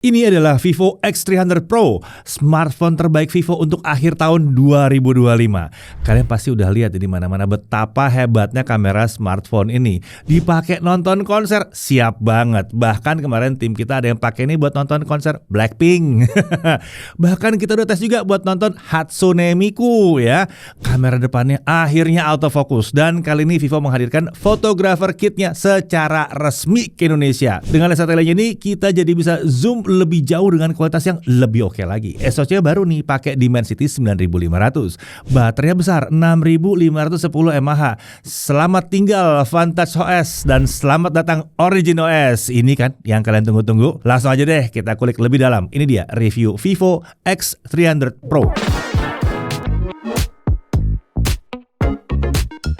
Ini adalah Vivo X300 Pro, smartphone terbaik Vivo untuk akhir tahun 2025. Kalian pasti udah lihat di mana-mana betapa hebatnya kamera smartphone ini. Dipakai nonton konser, siap banget. Bahkan kemarin tim kita ada yang pakai ini buat nonton konser Blackpink. Bahkan kita udah tes juga buat nonton Hatsune Miku ya. Kamera depannya akhirnya autofocus dan kali ini Vivo menghadirkan photographer kitnya secara resmi ke Indonesia. Dengan lensa telenya ini kita jadi bisa zoom lebih jauh dengan kualitas yang lebih oke lagi. SoC baru nih pakai Dimensity 9500. Baterainya besar 6510 mAh. Selamat tinggal Vantage OS dan selamat datang Origin OS. Ini kan yang kalian tunggu-tunggu. Langsung aja deh kita kulik lebih dalam. Ini dia review Vivo X300 Pro.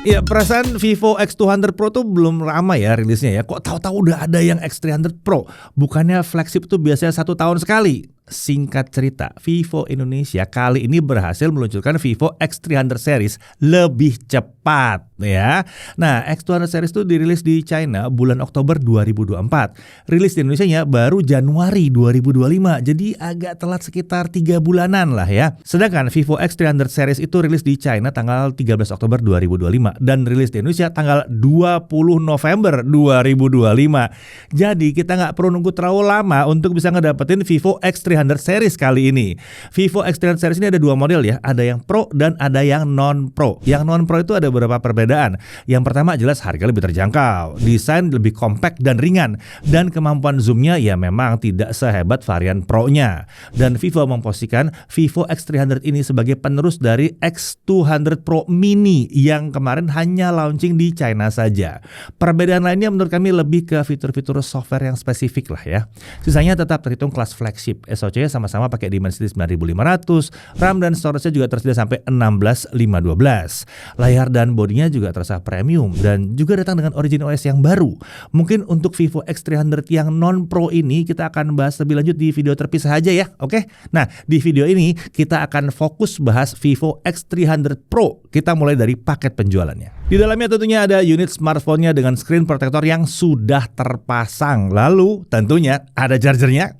Ya, perasaan Vivo X200 Pro tuh belum lama ya rilisnya ya. Kok tahu-tahu udah ada yang X300 Pro? Bukannya flagship tuh biasanya 1 tahun sekali? Singkat cerita, Vivo Indonesia kali ini berhasil meluncurkan Vivo X300 series lebih cepat ya. Nah, X200 series itu dirilis di China bulan Oktober 2024. Rilis di Indonesia baru Januari 2025. Jadi agak telat sekitar 3 bulanan lah ya. Sedangkan Vivo X300 series itu rilis di China tanggal 13 Oktober 2025 dan rilis di Indonesia tanggal 20 November 2025. Jadi kita nggak perlu nunggu terlalu lama untuk bisa ngedapetin Vivo X300 series kali ini. Vivo X300 series ini ada 2 model ya, ada yang Pro dan ada yang non-Pro. Yang non-Pro itu ada beberapa perbedaan. Yang pertama jelas harga lebih terjangkau, desain lebih compact dan ringan, dan kemampuan zoomnya ya memang tidak sehebat varian Pro-nya. Dan Vivo memposisikan Vivo X300 ini sebagai penerus dari X200 Pro Mini yang kemarin hanya launching di China saja. Perbedaan lainnya menurut kami lebih ke fitur-fitur software yang spesifik lah ya. Sisanya tetap terhitung kelas flagship. SoC sama-sama pakai Dimensity 9500, RAM dan storage-nya juga tersedia sampai 16512. Layar dan bodinya juga terasa premium dan juga datang dengan Origin OS yang baru. Mungkin untuk Vivo X300 yang non-Pro ini kita akan bahas lebih lanjut di video terpisah aja ya, oke? Nah, di video ini kita akan fokus bahas Vivo X300 Pro. Kita mulai dari paket penjualannya. Di dalamnya tentunya ada unit smartphone-nya dengan screen protector yang sudah terpasang. Lalu tentunya ada chargernya.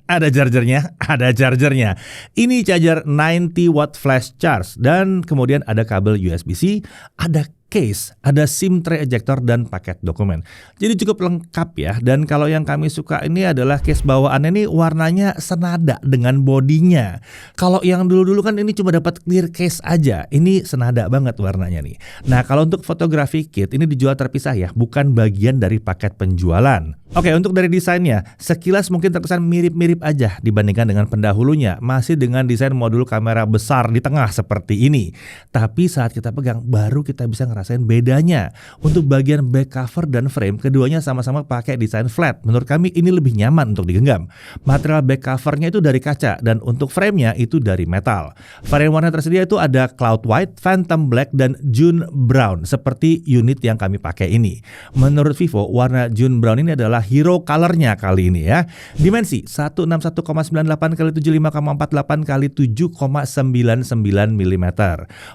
Ini charger 90 watt flash charge dan kemudian ada kabel USB-C, ada case, ada SIM tray ejector dan paket dokumen. Jadi cukup lengkap ya. Dan kalau yang kami suka ini adalah case bawaannya ini warnanya senada dengan bodinya. Kalau yang dulu-dulu kan ini cuma dapat clear case aja. Ini senada banget warnanya nih. Nah, kalau untuk fotografi kit ini dijual terpisah ya, bukan bagian dari paket penjualan. Oke, untuk dari desainnya, sekilas mungkin terkesan mirip-mirip aja dibandingkan dengan pendahulunya, masih dengan desain modul kamera besar di tengah seperti ini. Tapi saat kita pegang, baru kita bisa ngerasain bedanya. Untuk bagian back cover dan frame, keduanya sama-sama pakai desain flat. Menurut kami ini lebih nyaman untuk digenggam. Material back covernya itu dari kaca, dan untuk framenya itu dari metal. Varian warna tersedia itu ada Cloud White, Phantom Black, dan June Brown, seperti unit yang kami pakai ini. Menurut Vivo, warna June Brown ini adalah hero colornya kali ini ya. Dimensi 161,98 x 75,48 x 7,99 mm.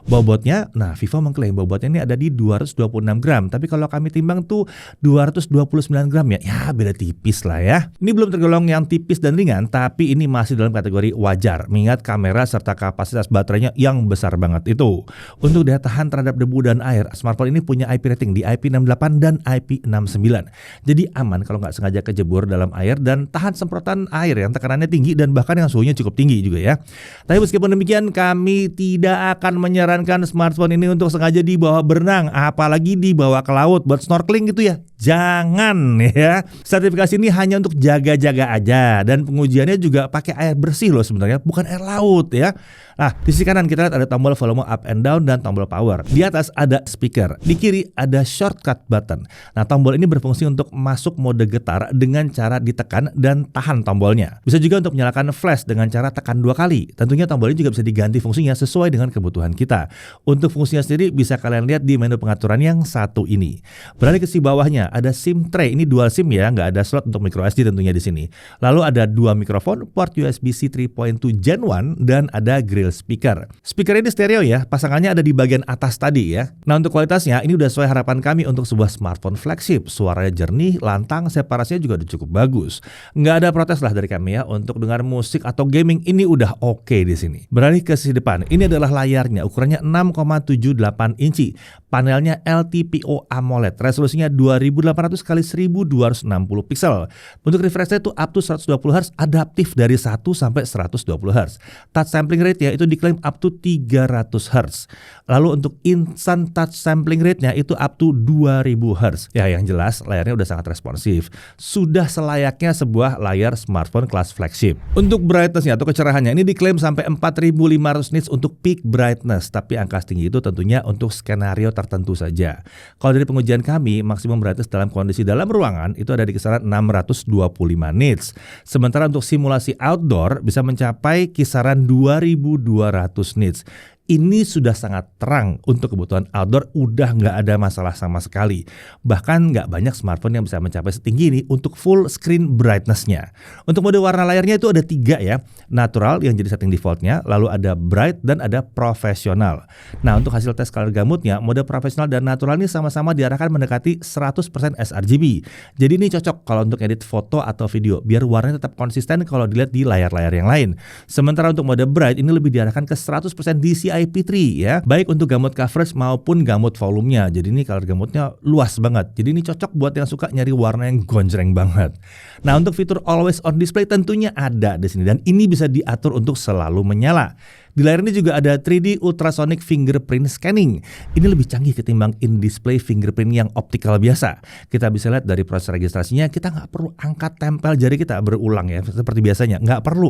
Bobotnya, nah Vivo mengklaim bobotnya ini ada di 226 gram. Tapi kalau kami timbang tuh 229 gram ya. Ya beda tipis lah ya. Ini belum tergolong yang tipis dan ringan, tapi ini masih dalam kategori wajar. Mengingat kamera serta kapasitas baterainya yang besar banget itu. Untuk daya tahan terhadap debu dan air, smartphone ini punya IP rating di IP68 dan IP69. Jadi aman kalau nggak sengaja kejebur dalam air dan tahan semprotan air yang tekanannya tinggi dan bahkan yang suhunya cukup tinggi juga ya. Tapi meskipun demikian kami tidak akan menyarankan smartphone ini untuk sengaja dibawa berenang, apalagi dibawa ke laut buat snorkeling gitu ya. Jangan ya. Sertifikasi ini hanya untuk jaga-jaga aja dan pengujiannya juga pakai air bersih loh sebenarnya, bukan air laut ya. Nah, di sisi kanan kita lihat ada tombol volume up and down dan tombol power. Di atas ada speaker, di kiri ada shortcut button. Nah, tombol ini berfungsi untuk masuk mode getar dengan cara ditekan dan tahan tombolnya. Bisa juga untuk menyalakan flash dengan cara tekan 2 kali. Tentunya tombol ini juga bisa diganti fungsinya sesuai dengan kebutuhan kita. Untuk fungsinya sendiri bisa kalian lihat di menu pengaturan yang satu ini. Beralih ke sisi bawahnya, ada SIM tray. Ini dual SIM ya, nggak ada slot untuk micro SD tentunya di sini. Lalu ada dua mikrofon, port USB-C 3.2 Gen 1, dan ada grill speaker. Speaker ini stereo ya, pasangannya ada di bagian atas tadi ya. Nah untuk kualitasnya, ini udah sesuai harapan kami untuk sebuah smartphone flagship. Suaranya jernih, lantang, separasinya juga udah cukup bagus. Nggak ada protes lah dari kami ya, untuk dengar musik atau gaming ini udah oke di sini. Beralih ke sisi depan, ini adalah layarnya, ukurannya 6,78 inci. Panelnya LTPO AMOLED, resolusinya 2800 x 1260 pixel. Untuk refresh rate itu up to 120 Hz, adaptif dari 1 sampai 120 Hz. Touch sampling rate ya itu diklaim up to 300 Hz. Lalu untuk instant touch sampling rate-nya itu up to 2000 Hz. Ya yang jelas layarnya udah sangat responsif. Sudah selayaknya sebuah layar smartphone kelas flagship. Untuk brightness-nya atau kecerahannya ini diklaim sampai 4500 nits untuk peak brightness, tapi angka tinggi itu tentunya untuk skenario tertentu saja. Kalau dari pengujian kami, maksimum brightness dalam kondisi dalam ruangan itu ada di kisaran 625 nits. Sementara untuk simulasi outdoor bisa mencapai kisaran 2200 nits. Ini sudah sangat terang untuk kebutuhan outdoor, udah nggak ada masalah sama sekali. Bahkan nggak banyak smartphone yang bisa mencapai setinggi ini untuk full screen brightness-nya. Untuk mode warna layarnya itu ada 3 ya. Natural yang jadi setting defaultnya, lalu ada bright dan ada profesional. Nah untuk hasil tes color gamutnya, mode profesional dan natural ini sama-sama diarahkan mendekati 100% sRGB. Jadi ini cocok kalau untuk edit foto atau video, biar warnanya tetap konsisten kalau dilihat di layar-layar yang lain. Sementara untuk mode bright ini lebih diarahkan ke 100% DCI IP3 ya, baik untuk gamut coverage maupun gamut volumenya. Jadi ini color gamutnya luas banget. Jadi ini cocok buat yang suka nyari warna yang gonjreng banget. Nah, untuk fitur always on display tentunya ada di sini dan ini bisa diatur untuk selalu menyala. Di layar ini juga ada 3D ultrasonic fingerprint scanning. Ini lebih canggih ketimbang in-display fingerprint yang optikal biasa. Kita bisa lihat dari proses registrasinya, kita nggak perlu angkat tempel jari kita berulang ya, seperti biasanya. Nggak perlu.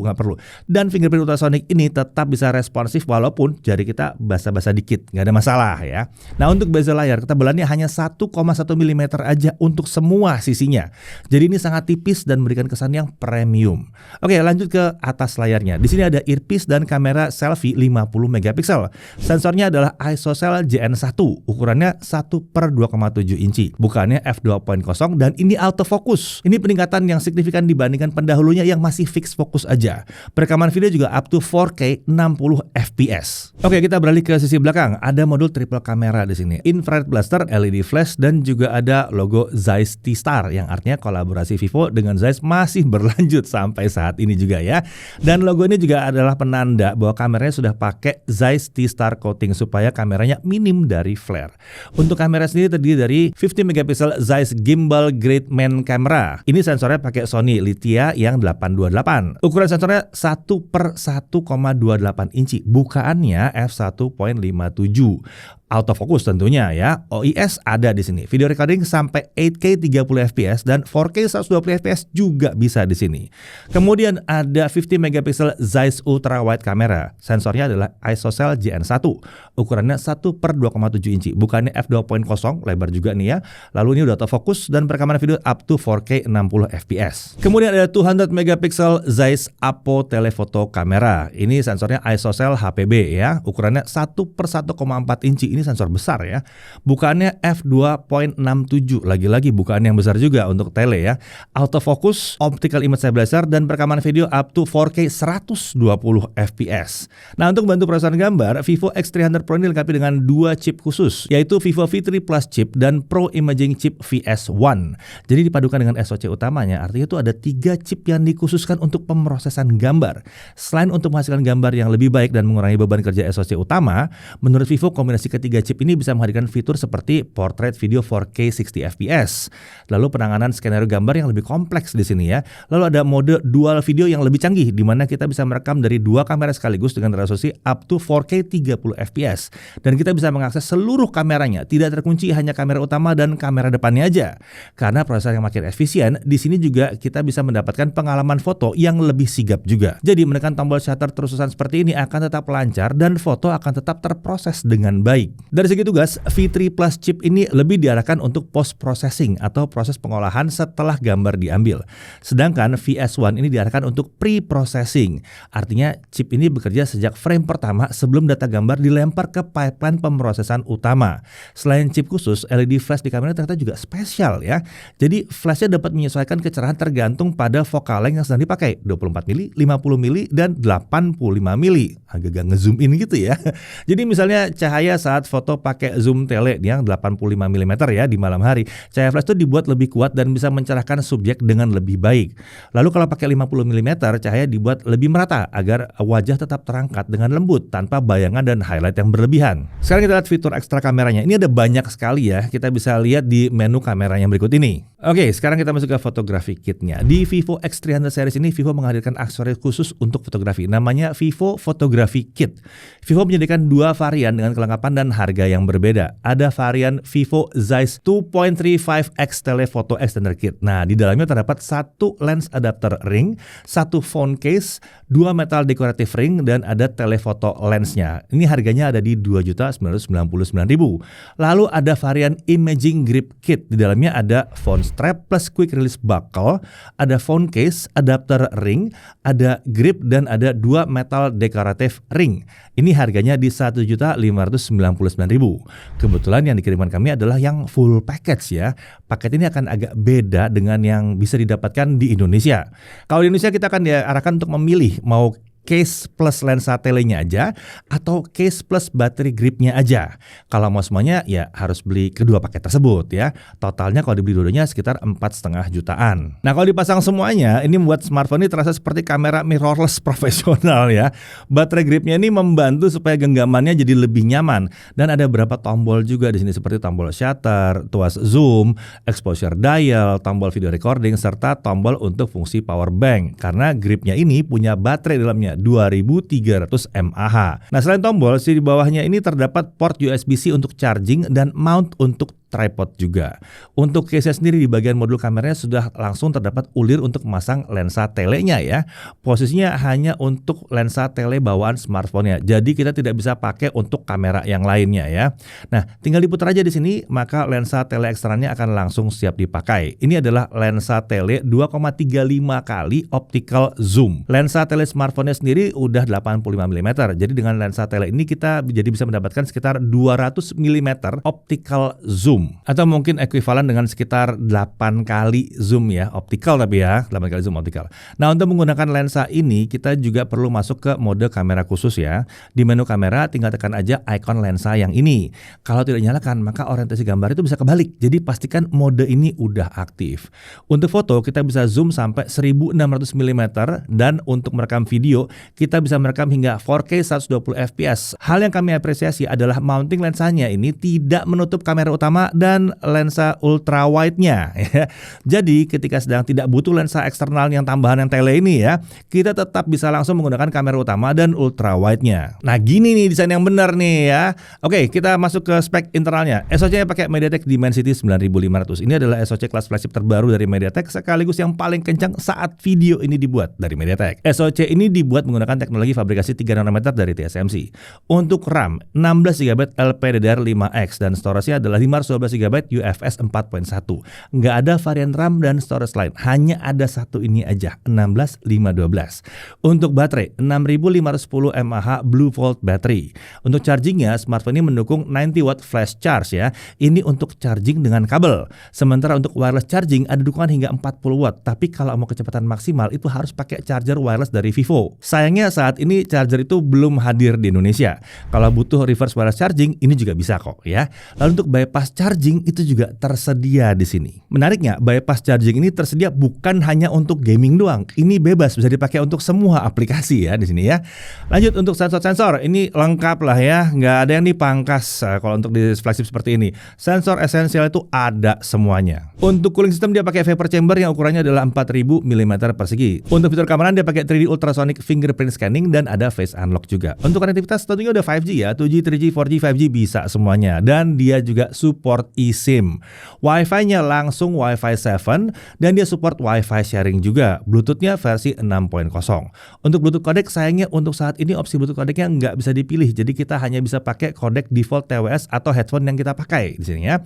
Dan fingerprint ultrasonic ini tetap bisa responsif walaupun jari kita basah-basah dikit, nggak ada masalah ya. Nah untuk bezel layar, ketebalannya hanya 1,1 mm aja untuk semua sisinya. Jadi ini sangat tipis dan memberikan kesan yang premium. Oke, lanjut ke atas layarnya. Di sini ada earpiece dan kamera selfie 50 megapiksel. Sensornya adalah ISOCELL JN1, ukurannya 1/2,7 inci. Bukannya f2.0 dan ini autofocus. Ini peningkatan yang signifikan dibandingkan pendahulunya yang masih fix fokus aja. Perekaman video juga up to 4K 60 fps. Oke, kita beralih ke sisi belakang. Ada modul triple kamera di sini. Infrared blaster, LED flash, dan juga ada logo Zeiss T-Star yang artinya kolaborasi Vivo dengan Zeiss masih berlanjut sampai saat ini juga ya. Dan logo ini juga adalah penanda bahwa kameranya sudah pakai Zeiss T-Star coating supaya kameranya minim dari flare. Untuk kamera sendiri terdiri dari 50 megapiksel Zeiss Gimbal Grade Main Camera. Ini sensornya pakai Sony Lithia yang 828. Ukuran sensornya 1/1,28 inci. Bukaannya f1.57. Autofocus tentunya ya. OIS ada di sini. Video recording sampai 8K 30 fps dan 4K 120 fps juga bisa di sini. Kemudian ada 50 megapiksel Zeiss Ultra Wide Camera. Sensornya adalah ISOCELL JN1. Ukurannya 1/2,7 inci. Bukannya f2.0, lebar juga nih ya. Lalu ini udah autofocus dan perekaman video up to 4K 60 fps. Kemudian ada 200 megapiksel Zeiss Apo Telephoto Camera. Ini sensornya ISOCELL HPB ya. Ukurannya 1/1,4 inci. Ini sensor besar ya. Bukaannya f2.67. Lagi-lagi bukaan yang besar juga untuk tele ya. Autofocus, optical image stabilizer, dan perekaman video up to 4K 120 fps. Nah untuk bantu processing gambar, Vivo X300 Pro ini dilengkapi dengan 2 chip khusus, yaitu Vivo V3 Plus chip dan Pro Imaging chip VS1. Jadi dipadukan dengan SoC utamanya, artinya itu ada 3 chip yang dikhususkan untuk pemrosesan gambar. Selain untuk menghasilkan gambar yang lebih baik dan mengurangi beban kerja SoC utama, menurut Vivo kombinasi ketiga chip ini bisa menghadirkan fitur seperti portrait video 4K 60 fps. Lalu penanganan skenario gambar yang lebih kompleks di sini ya. Lalu ada mode dual video yang lebih canggih di mana kita bisa merekam dari 2 kamera sekaligus dengan resolusi up to 4K 30 fps. Dan kita bisa mengakses seluruh kameranya, tidak terkunci hanya kamera utama dan kamera depannya aja. Karena prosesor yang makin efisien, di sini juga kita bisa mendapatkan pengalaman foto yang lebih sigap juga. Jadi menekan tombol shutter terusan seperti ini akan tetap lancar dan foto akan tetap terproses dengan baik. Dari segi tugas, V3 Plus chip ini lebih diarahkan untuk post processing atau proses pengolahan setelah gambar diambil. Sedangkan VS1 ini diarahkan untuk pre-processing. Artinya chip ini bekerja sejak frame pertama sebelum data gambar dilempar ke pipeline pemrosesan utama. Selain chip khusus, LED flash di kamera ternyata juga spesial ya. Jadi flashnya dapat menyesuaikan kecerahan tergantung pada focal length yang sedang dipakai, 24 mili, 50 mili, dan 85 mili. Agak ngezoom in gitu ya. Jadi misalnya cahaya saat foto pakai zoom tele yang 85 mm ya di malam hari, cahaya flash itu dibuat lebih kuat dan bisa mencerahkan subjek dengan lebih baik. Lalu kalau pakai 50 mm, cahaya dibuat lebih merata agar wajah tetap terangkat dengan lembut tanpa bayangan dan highlight yang berlebihan. Sekarang kita lihat fitur ekstra kameranya. Ini ada banyak sekali ya. Kita bisa lihat di menu kamera yang berikut ini. Oke, sekarang kita masuk ke fotografi kitnya. Di Vivo X300 series ini Vivo menghadirkan aksesoris khusus untuk fotografi. Namanya Vivo Photography Kit. Vivo menyediakan dua varian dengan kelengkapan dan harga yang berbeda. Ada varian Vivo Zeiss 2.35x Telephoto Extender Kit. Nah, di dalamnya terdapat satu lens adapter ring, satu phone case, dua metal decorative ring, dan ada telephoto lensnya. Ini harganya ada di Rp2.999.000. Lalu ada varian Imaging Grip Kit. Di dalamnya ada phone strap plus quick release buckle, ada phone case, adapter ring, ada grip, dan ada dua metal decorative ring. Ini harganya di Rp1.599.000. Kebetulan yang dikirimkan kami adalah yang full package ya. Paket ini akan agak beda dengan yang bisa didapatkan di Indonesia. Kalau di Indonesia kita akan diarahkan untuk memilih mau case plus lensa telenya aja atau case plus battery gripnya aja. Kalau mau semuanya ya harus beli kedua paket tersebut ya. Totalnya kalau dibeli dua-duanya sekitar 4,5 jutaan. Nah, kalau dipasang semuanya ini membuat smartphone ini terasa seperti kamera mirrorless profesional ya. Baterai gripnya ini membantu supaya genggamannya jadi lebih nyaman dan ada beberapa tombol juga di sini seperti tombol shutter, tuas zoom, exposure dial, tombol video recording serta tombol untuk fungsi power bank karena gripnya ini punya baterai dalamnya 2300 mAh. Nah, selain tombol, di bawahnya ini terdapat port USB-C untuk charging dan mount untuk tripod juga. Untuk case sendiri di bagian modul kameranya sudah langsung terdapat ulir untuk memasang lensa telenya ya. Posisinya hanya untuk lensa tele bawaan smartphone-nya. Jadi kita tidak bisa pakai untuk kamera yang lainnya ya. Nah, tinggal diputar aja di sini maka lensa tele eksternalnya akan langsung siap dipakai. Ini adalah lensa tele 2,35 kali optical zoom. Lensa tele smartphone-nya sendiri udah 85 mm. Jadi dengan lensa tele ini kita jadi bisa mendapatkan sekitar 200 mm optical zoom. Atau mungkin ekuivalen dengan sekitar 8 kali zoom ya, optical tapi ya, 8 kali zoom optical. Nah, untuk menggunakan lensa ini kita juga perlu masuk ke mode kamera khusus ya. Di menu kamera tinggal tekan aja icon lensa yang ini. Kalau tidak dinyalakan maka orientasi gambar itu bisa kebalik. Jadi pastikan mode ini udah aktif. Untuk foto kita bisa zoom sampai 1600 mm dan untuk merekam video kita bisa merekam hingga 4K 120 fps. Hal yang kami apresiasi adalah mounting lensanya ini tidak menutup kamera utama dan lensa ultra wide-nya ya. Jadi ketika sedang tidak butuh lensa eksternal yang tambahan yang tele ini ya, kita tetap bisa langsung menggunakan kamera utama dan ultra wide-nya. Nah, gini nih desain yang benar nih ya. Oke, kita masuk ke spek internalnya. SoC-nya pakai MediaTek Dimensity 9500. Ini adalah SoC kelas flagship terbaru dari MediaTek sekaligus yang paling kencang saat video ini dibuat dari MediaTek. SoC ini dibuat menggunakan teknologi fabrikasi 3 nanometer dari TSMC. Untuk RAM 16GB LPDDR5X dan storage-nya adalah 512GB UFS 4.1. Nggak ada varian RAM dan storage lain, hanya ada satu ini aja, 16512. Untuk baterai 6510 mAh Blue Volt battery. Untuk chargingnya smartphone ini mendukung 90 watt flash charge ya. Ini untuk charging dengan kabel. Sementara untuk wireless charging ada dukungan hingga 40 watt. Tapi kalau mau kecepatan maksimal itu harus pakai charger wireless dari Vivo. Sayangnya saat ini charger itu belum hadir di Indonesia. Kalau butuh reverse wireless charging ini juga bisa kok ya. Lalu untuk bypass charging itu juga tersedia di sini. Menariknya, bypass charging ini tersedia bukan hanya untuk gaming doang. Ini bebas bisa dipakai untuk semua aplikasi ya di sini ya. Lanjut untuk sensor-sensor, ini lengkap lah ya, nggak ada yang dipangkas kalau untuk di flagship seperti ini. Sensor esensial itu ada semuanya. Untuk cooling system dia pakai vapor chamber yang ukurannya adalah 4000 mm persegi. Untuk fitur keamanan dia pakai 3D ultrasonic fingerprint scanning dan ada face unlock juga. Untuk konektivitas tentunya udah 5G ya, 2G, 3G, 4G, 5G bisa semuanya. Dan dia juga support support eSIM. Wi-Fi-nya langsung Wi-Fi 7 dan dia support Wi-Fi sharing juga. Bluetooth-nya versi 6.0. Untuk Bluetooth codec sayangnya untuk saat ini opsi Bluetooth codecnya nggak bisa dipilih. Jadi kita hanya bisa pakai codec default TWS atau headphone yang kita pakai di sini ya.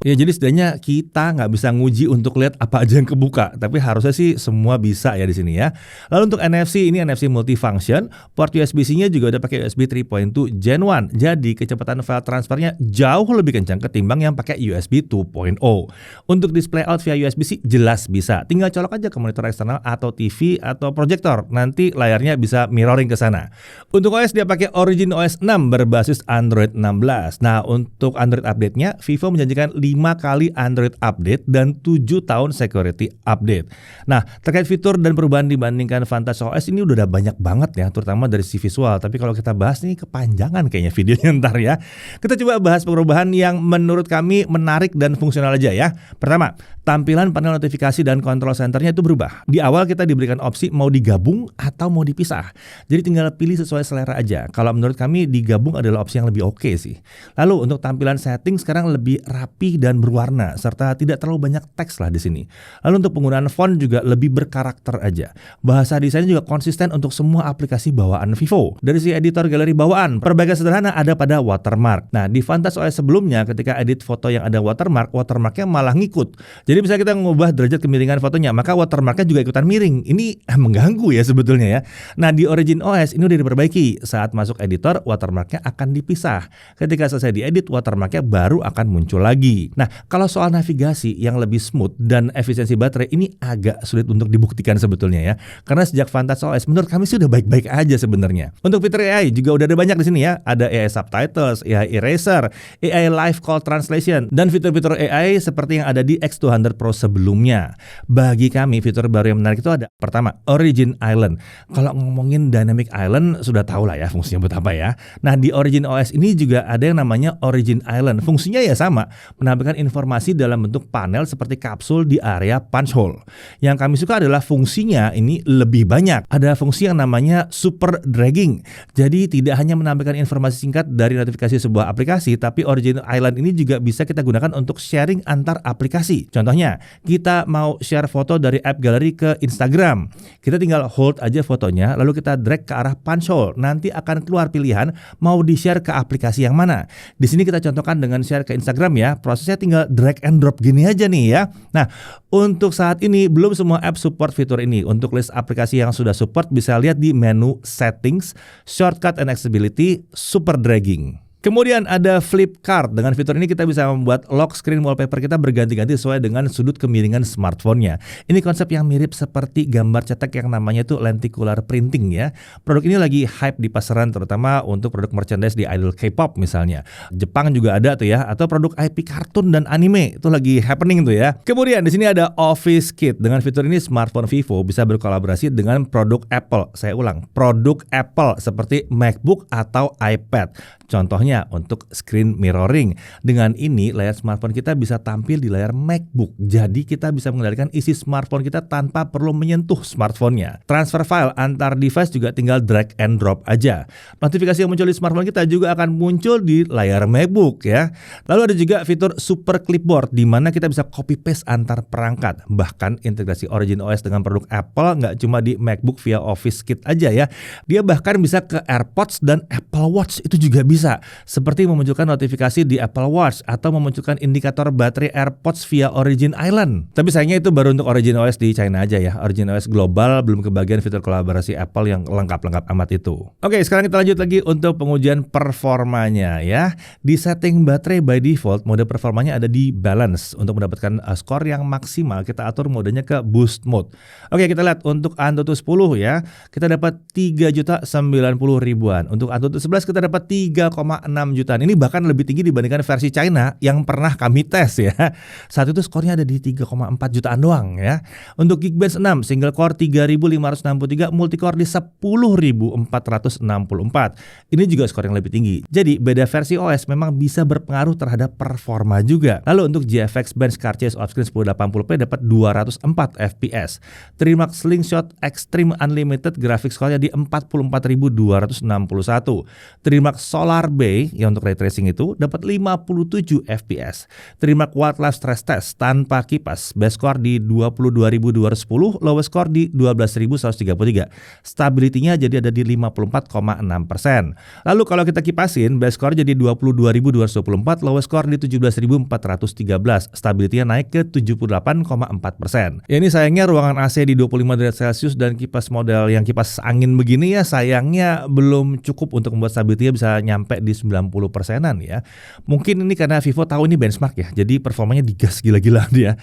Ya jadi setidaknya kita nggak bisa nguji untuk lihat apa aja yang kebuka. Tapi harusnya sih semua bisa ya di sini ya. Lalu untuk NFC ini NFC multifunction. Port USB-C-nya juga udah pakai USB 3.2 Gen 1. Jadi kecepatan file transfernya jauh lebih kencang ketimbang yang pakai USB 2.0. Untuk display out via USB-C jelas bisa. Tinggal colok aja ke monitor eksternal atau TV atau proyektor. Nanti layarnya bisa mirroring ke sana. Untuk OS dia pakai Origin OS 6 berbasis Android 16. Nah, untuk Android update-nya Vivo menjanjikan 5 kali Android update dan 7 tahun security update. Nah, terkait fitur dan perubahan dibandingkan Vantage OS ini udah banyak banget ya, terutama dari sisi visual. Tapi kalau kita bahas nih kepanjangan kayaknya videonya ntar ya. Kita coba bahas perubahan yang menurut kami menarik dan fungsional aja ya. Pertama, tampilan panel notifikasi dan control centernya itu berubah. Di awal kita diberikan opsi mau digabung atau mau dipisah. Jadi tinggal pilih sesuai selera aja. Kalau menurut kami digabung adalah opsi yang lebih oke sih. Lalu untuk tampilan setting sekarang lebih rapi dan berwarna serta tidak terlalu banyak teks lah di sini. Lalu untuk penggunaan font juga lebih berkarakter aja. Bahasa desainnya juga konsisten untuk semua aplikasi bawaan Vivo. Dari si editor galeri bawaan, perbaikan sederhana ada pada watermark. Nah, di Vantage OS sebelumnya ketika edit foto yang ada watermarknya malah ngikut. Jadi bisa kita mengubah derajat kemiringan fotonya, maka watermarknya juga ikutan miring. Ini mengganggu ya sebetulnya ya. Nah, di Origin OS ini udah diperbaiki. Saat masuk editor, watermarknya akan dipisah. Ketika selesai diedit, watermarknya baru akan muncul lagi. Nah, kalau soal navigasi yang lebih smooth dan efisiensi baterai ini agak sulit untuk dibuktikan sebetulnya ya. Karena sejak Vantage OS menurut kami sih udah baik-baik aja sebenarnya. Untuk fitur AI juga udah ada banyak di sini ya. Ada AI subtitles, AI eraser, AI live call translation, dan fitur-fitur AI seperti yang ada di X200 Pro sebelumnya. Bagi kami fitur baru yang menarik itu ada pertama, Origin Island. Kalau ngomongin Dynamic Island sudah tahu lah ya fungsinya buat apa ya. Nah, di Origin OS ini juga ada yang namanya Origin Island. Fungsinya ya sama, menampilkan informasi dalam bentuk panel seperti kapsul di area punch hole. Yang kami suka adalah fungsinya ini lebih banyak. Ada fungsi yang namanya super dragging. Jadi tidak hanya menampilkan informasi singkat dari notifikasi sebuah aplikasi, tapi Origin Island ini juga bisa kita gunakan untuk sharing antar aplikasi. Contohnya, kita mau share foto dari app gallery ke Instagram. Kita tinggal hold aja fotonya, lalu kita drag ke arah punch hole. Nanti akan keluar pilihan mau di-share ke aplikasi yang mana. Di sini kita contohkan dengan share ke Instagram ya. Prosesnya tinggal drag and drop gini aja nih ya. Nah, untuk saat ini belum semua app support fitur ini. Untuk list aplikasi yang sudah support bisa lihat di menu Settings, Shortcut and Accessibility, Super Dragging. Kemudian ada flip card. Dengan fitur ini kita bisa membuat lock screen wallpaper kita berganti-ganti sesuai dengan sudut kemiringan smartphone-nya. Ini konsep yang mirip seperti gambar cetak yang namanya itu lenticular printing ya. Produk ini lagi hype di pasaran terutama untuk produk merchandise di idol K-pop misalnya. Jepang juga ada tuh ya, atau produk IP kartun dan anime itu lagi happening tuh ya. Kemudian di sini ada Office Kit. Dengan fitur ini smartphone Vivo bisa berkolaborasi dengan produk Apple. Saya ulang, produk Apple seperti MacBook atau iPad. Contohnya untuk screen mirroring. Dengan ini layar smartphone kita bisa tampil di layar MacBook. Jadi kita bisa mengendalikan isi smartphone kita tanpa perlu menyentuh smartphone-nya. Transfer file antar device juga tinggal drag and drop aja. Notifikasi yang muncul di smartphone kita juga akan muncul di layar MacBook ya. Lalu ada juga fitur Super Clipboard di mana kita bisa copy paste antar perangkat. Bahkan integrasi Origin OS dengan produk Apple nggak cuma di MacBook via Office Kit aja ya. Dia bahkan bisa ke AirPods dan Apple Watch itu juga bisa. Seperti memunculkan notifikasi di Apple Watch atau memunculkan indikator baterai AirPods via Origin Island. Tapi sayangnya itu baru untuk Origin OS di China aja ya. Origin OS global belum kebagian fitur kolaborasi Apple yang lengkap-lengkap amat itu. Oke, sekarang kita lanjut lagi untuk pengujian performanya ya. Di setting baterai by default, mode performanya ada di balance. Untuk mendapatkan skor yang maksimal, kita atur modenya ke boost mode. Oke, kita lihat untuk Antutu 10 ya. Kita dapat 3.090.000. Untuk Antutu 11 kita dapat 3,6 jutaan. Ini bahkan lebih tinggi dibandingkan versi China yang pernah kami tes ya. Saat itu skornya ada di 3,4 jutaan doang ya. Untuk Geekbench 6 single core 3.563, multicore di 10.464. Ini juga skor yang lebih tinggi. Jadi beda versi OS memang bisa berpengaruh terhadap performa juga. Lalu untuk GFX Benchmark Chase Offscreen 1080p dapat 204 fps. Trimax Slingshot Extreme Unlimited graphics score-nya di 44.261. Trimax Solar B Play yang untuk ray tracing itu dapat 57 fps. Terima Quad Live Stress Test tanpa kipas. Best score di 22.210, lowest score di 12.133. Stability-nya jadi ada di 54,6%. Lalu kalau kita kipasin, best score jadi 22.224, lowest score di 17.413. Stability-nya naik ke 78,4%. Ya ini sayangnya ruangan AC di 25 derajat Celcius dan kipas model yang kipas angin begini ya sayangnya belum cukup untuk membuat stability bisa nyampe di 90%-an ya. Mungkin ini karena Vivo tahu ini benchmark ya, jadi performanya digas gila-gilaan dia.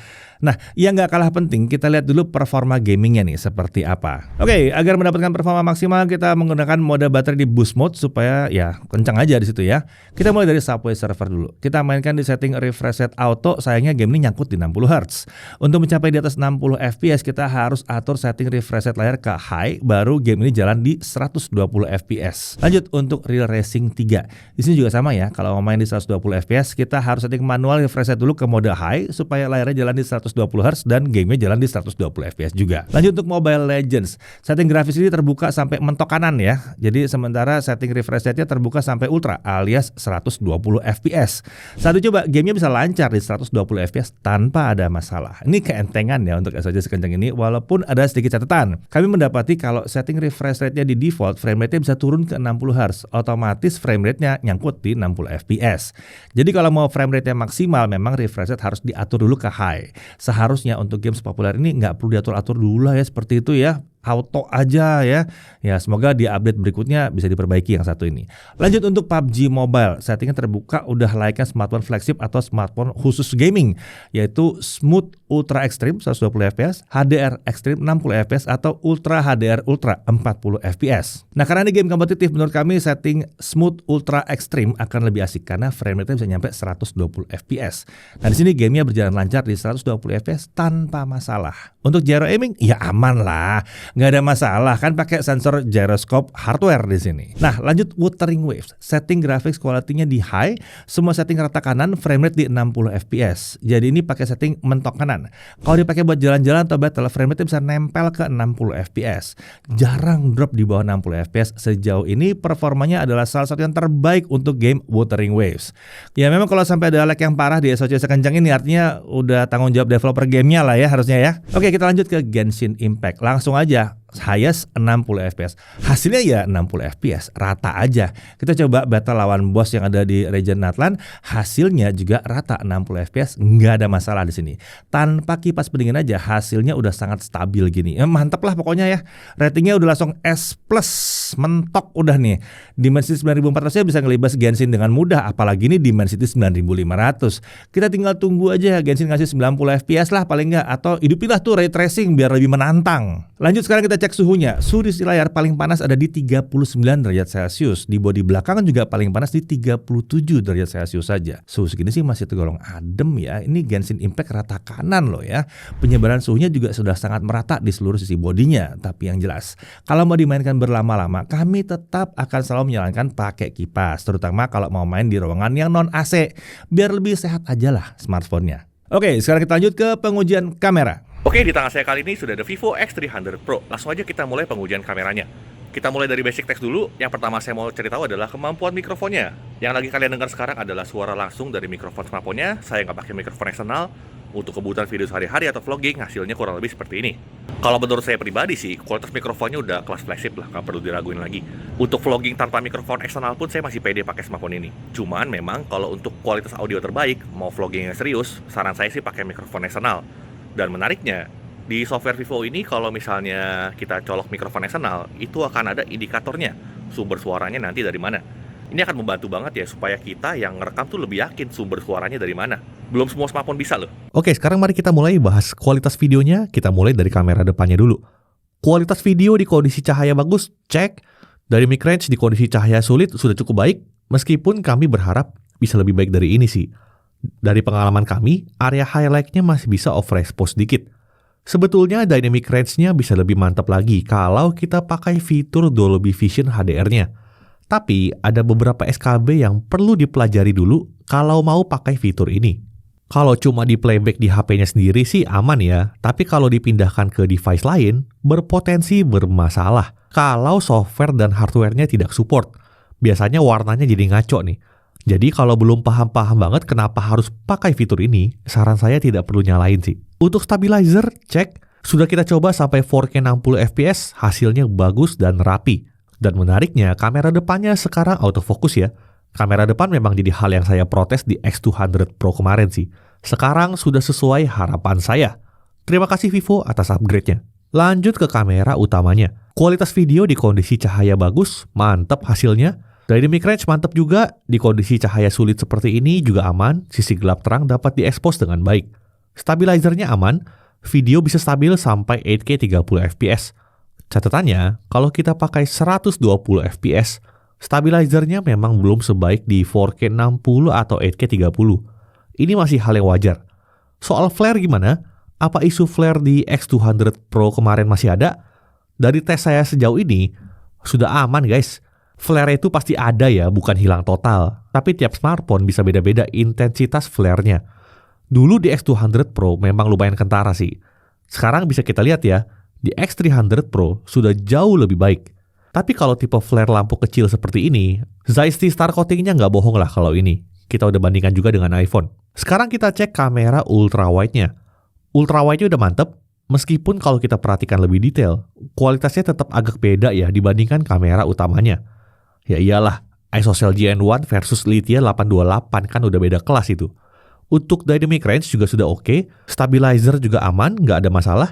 Nah, yang nggak kalah penting, kita lihat dulu performa gamingnya nih seperti apa. Oke, agar mendapatkan performa maksimal kita menggunakan mode baterai di boost mode supaya ya kencang aja di situ ya. Kita mulai dari Subway Surfer dulu. Kita mainkan di setting refresh rate auto, sayangnya game ini nyangkut di 60 Hz. Untuk mencapai di atas 60 fps kita harus atur setting refresh rate layar ke high, baru game ini jalan di 120 fps. Lanjut untuk Real Racing 3. Di sini juga sama ya, kalau mau main di 120 fps kita harus setting manual refresh rate dulu ke mode high supaya layarnya jalan di 120 Hz dan gamenya jalan di 120 fps juga. Lanjut untuk Mobile Legends. Setting grafis ini terbuka sampai mentok kanan ya. Jadi sementara setting refresh rate-nya terbuka sampai ultra alias 120 fps. Saat dicoba gamenya bisa lancar di 120 fps tanpa ada masalah. Ini keentengan ya untuk SOC sekencang ini walaupun ada sedikit catatan. Kami mendapati kalau setting refresh rate-nya di default, frame rate-nya bisa turun ke 60 Hz. Otomatis frame rate-nya nyangkut di 60 fps. Jadi kalau mau frame rate-nya maksimal memang refresh rate harus diatur dulu ke high. Seharusnya untuk games populer ini nggak perlu diatur-atur dulu lah ya seperti itu ya. Auto aja ya. Ya semoga di update berikutnya bisa diperbaiki yang satu ini. Lanjut untuk PUBG Mobile. Settingnya terbuka udah layaknya smartphone flagship atau smartphone khusus gaming. Yaitu Smooth Ultra Extreme 120 fps, HDR Extreme 60 fps atau Ultra HDR Ultra 40 fps. Nah karena ini game kompetitif menurut kami setting Smooth Ultra Extreme akan lebih asik karena frame rate bisa nyampe 120 fps. Nah di sini gamenya berjalan lancar di 120 fps tanpa masalah. Untuk gyro aiming ya aman lah. Nggak ada masalah kan pakai sensor gyroscope hardware di sini. Nah lanjut Wuthering Waves. Setting graphics quality-nya di high, semua setting rata kanan, frame rate di 60 fps. Jadi ini pakai setting mentok kanan. Kalau dipakai buat jalan-jalan atau battle, frame rate bisa nempel ke 60 fps. Jarang drop di bawah 60 fps. Sejauh ini performanya adalah salah satu yang terbaik untuk game Wuthering Waves. Ya memang kalau sampai ada lag yang parah di SOC sekencang ini artinya udah tanggung jawab developer gamenya lah ya harusnya ya. Oke kita lanjut ke Genshin Impact. Langsung aja highest 60 fps. Hasilnya ya 60 fps, rata aja. Kita coba battle lawan bos yang ada di region Natlan, hasilnya juga rata 60 fps, nggak ada masalah di sini. Tanpa kipas pendingin aja hasilnya udah sangat stabil gini. Mantap lah pokoknya ya. Ratingnya udah langsung S+, mentok udah nih. Dimensity 9400 nya bisa ngelibas Genshin dengan mudah, apalagi ini Dimensity 9500. Kita tinggal tunggu aja Genshin ngasih 90 fps lah paling nggak, atau hidupin lah tuh ray tracing biar lebih menantang. Lanjut sekarang kita cek suhunya. Suhu di layar paling panas ada di 39 derajat Celcius. Di bodi belakang juga paling panas di 37 derajat Celcius saja. Suhu segini sih masih tergolong adem ya. Ini Genshin Impact rata kanan loh ya. Penyebaran suhunya juga sudah sangat merata di seluruh sisi bodinya. Tapi yang jelas, kalau mau dimainkan berlama-lama, kami tetap akan selalu menyarankan pakai kipas. Terutama kalau mau main di ruangan yang non AC. Biar lebih sehat aja lah smartphone-nya. Oke, sekarang kita lanjut ke pengujian kamera. Oke, di tangan saya kali ini sudah ada Vivo X300 Pro. Langsung aja kita mulai pengujian kameranya. Kita mulai dari basic text dulu. Yang pertama saya mau ceritahu adalah kemampuan mikrofonnya. Yang lagi kalian dengar sekarang adalah suara langsung dari mikrofon smartphone-nya. Saya nggak pakai mikrofon eksternal. Untuk kebutuhan video sehari-hari atau vlogging, hasilnya kurang lebih seperti ini. Kalau menurut saya pribadi sih, kualitas mikrofonnya udah kelas flagship lah, nggak perlu diraguin lagi. Untuk vlogging tanpa mikrofon eksternal pun saya masih pede pakai smartphone ini. Cuman memang kalau untuk kualitas audio terbaik, mau vlogging yang serius, saran saya sih pakai mikrofon eksternal. Dan menariknya, di software Vivo ini kalau misalnya kita colok mikrofon eksternal, itu akan ada indikatornya, sumber suaranya nanti dari mana. Ini akan membantu banget ya supaya kita yang ngerekam tuh lebih yakin sumber suaranya dari mana. Belum semua smartphone bisa loh. Oke, sekarang mari kita mulai bahas kualitas videonya. Kita mulai dari kamera depannya dulu. Kualitas video di kondisi cahaya bagus, cek. Dari mid-range di kondisi cahaya sulit sudah cukup baik. Meskipun kami berharap bisa lebih baik dari ini sih. Dari pengalaman kami, area highlight-nya masih bisa overexpose sedikit. Sebetulnya dynamic range-nya bisa lebih mantap lagi kalau kita pakai fitur Dolby Vision HDR-nya. Tapi ada beberapa SKB yang perlu dipelajari dulu kalau mau pakai fitur ini. Kalau cuma di playback di HP-nya sendiri sih aman ya, tapi kalau dipindahkan ke device lain, berpotensi bermasalah kalau software dan hardware-nya tidak support. biasanya warnanya jadi ngaco nih. Jadi kalau belum paham-paham banget kenapa harus pakai fitur ini, saran saya tidak perlu nyalain sih. Untuk stabilizer, cek. Sudah kita coba sampai 4K 60 fps, hasilnya bagus dan rapi. Dan menariknya, kamera depannya sekarang autofocus ya. Kamera depan memang jadi hal yang saya protes di X200 Pro kemarin sih. Sekarang sudah sesuai harapan saya. Terima kasih Vivo atas upgrade-nya. Lanjut ke kamera utamanya. Kualitas video di kondisi cahaya bagus, mantap hasilnya. Dynamic range mantap juga, di kondisi cahaya sulit seperti ini juga aman, sisi gelap terang dapat diekspos dengan baik. Stabilizernya aman, video bisa stabil sampai 8K 30 fps. Catatannya, kalau kita pakai 120 fps, stabilizernya memang belum sebaik di 4K 60 atau 8K 30. Ini masih hal yang wajar. Soal flare gimana? Apa isu flare di X200 Pro kemarin masih ada? Dari tes saya sejauh ini, sudah aman guys. Flare itu pasti ada ya, bukan hilang total. Tapi tiap smartphone bisa beda-beda intensitas flare-nya. Dulu di X200 Pro memang lumayan kentara sih. Sekarang bisa kita lihat ya, di X300 Pro sudah jauh lebih baik. Tapi kalau tipe flare lampu kecil seperti ini, Zeiss Star Coating-nya nggak bohong lah kalau ini. Kita udah bandingkan juga dengan iPhone. Sekarang kita cek kamera ultrawide-nya. Ultrawide-nya udah mantep, meskipun kalau kita perhatikan lebih detail, kualitasnya tetap agak beda ya dibandingkan kamera utamanya. Ya iyalah, ISOCELL GN1 versus Lithia 828 kan udah beda kelas itu. Untuk dynamic range juga sudah oke, stabilizer juga aman, nggak ada masalah.